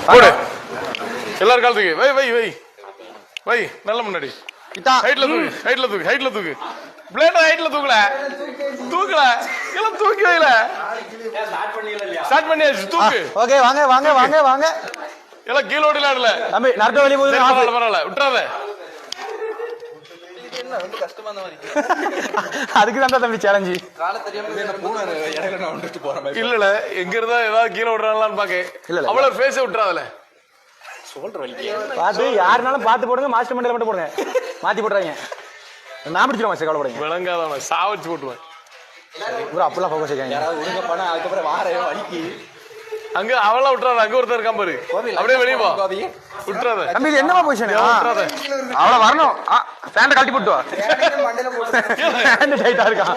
போடு எல்லாரும் கால் தூக்கி வை வை வை வை நல்ல முன்னாடி ஹைட்ல தூக்கு ஹைட்ல தூக்கு ஹைட்ல தூக்கு பிளேட் ஹைட்ல தூக்கல தூக்கல எல்லாம் தூக்கி வைல ஸ்டார்ட் பண்ணியாச்சு தூக்கு ஓகே வாங்க வாங்க வாங்க வாங்க எல்லாம் கீழ ஓடி விளையாடல தம்பி நரட்ட வெளிய போகுது பரவாயில்ல பரவாயில்ல விட்டுறாத அதுக்கு தான் தம்பி சேலஞ்ச் இல்ல எங்க இருந்தா ஏதாவது கீழே விடுறாங்களான்னு பாக்க இல்ல அவ்வளவு ஃபேஸ விட்டுறாதல பாத்து யாருனாலும் பாத்து போடுங்க மாஸ்டர் மண்டல மட்டும் போடுங்க மாத்தி போடுறாங்க நான் பிடிச்சிருவேன் சார் கவலைப்படுங்க விளங்காதவன சாவச்சு போட்டுருவேன் ப்ரோ அப்பலாம் ஃபோக்கஸ் செய்யாங்க யாராவது ஒழுங்க பண்ணா அதுக்கப்புறம் வாரையோ வலிக்கு அங்க அவளா விட்டுறாத அங்க ஒருத்தர் இருக்கான் பாரு அப்படியே வெளிய போ விட்டுறாத தம்பி இது என்னமா பொசிஷன் விட்டுறாத அவள வரணும் ஃபேன் கழட்டி போட்டு வா ஃபேன் டைட்டா இருக்கான்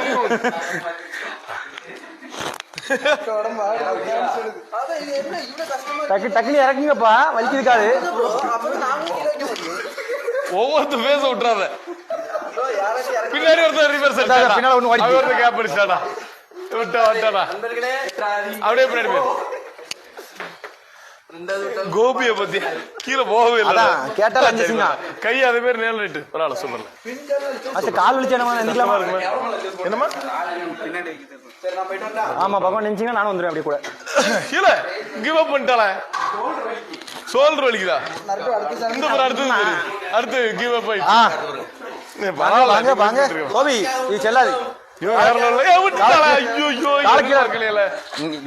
டக்கு டக்குனு இறக்குங்கப்பா வலிக்குதுக்காது ஒவ்வொருத்தர் ஃபேஸ விட்டுறாத பின்னாடி ஒருத்தர் ரிவர்ஸ் பின்னால ஒண்ணு ஓடி ஒருத்தர் கேப் அடிச்சாடா விட்டா விட்டாடா அப்படியே பின்னாடி போய் கோபிய பத்தி கீழே போகவே இல்ல கேட்டா ரஞ்சிசிங்க கை அதே மாதிரி நேர்ல நிட்டு பரவாயில்ல சூப்பர்ல அச்சா கால் வலிச்சு என்னமா இருக்குமா என்னமா ஆமா பகவான் நினைச்சீங்கன்னா நானும் வந்துடுவேன் அப்படியே கூட இல்ல கிவ் அப் பண்ணிட்டாளே ஷோல்டர் வலிக்குதா இந்த ஒரு அடுத்து கிவ் அப் ஆயிடுச்சு வாங்க வாங்க கோபி இது செல்லாது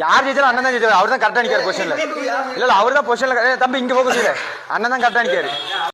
யார் ஜெயிச்சாலும் அண்ணன் தான் ஜெயிச்சாரு அவர் தான் கரெக்டா நிக்காரு பொசிஷன்ல இல்ல அவர் தான் பொசிஷன்ல தம்பி இங்க போக அண்ணன் தான் கரெக்டா நிக்காரு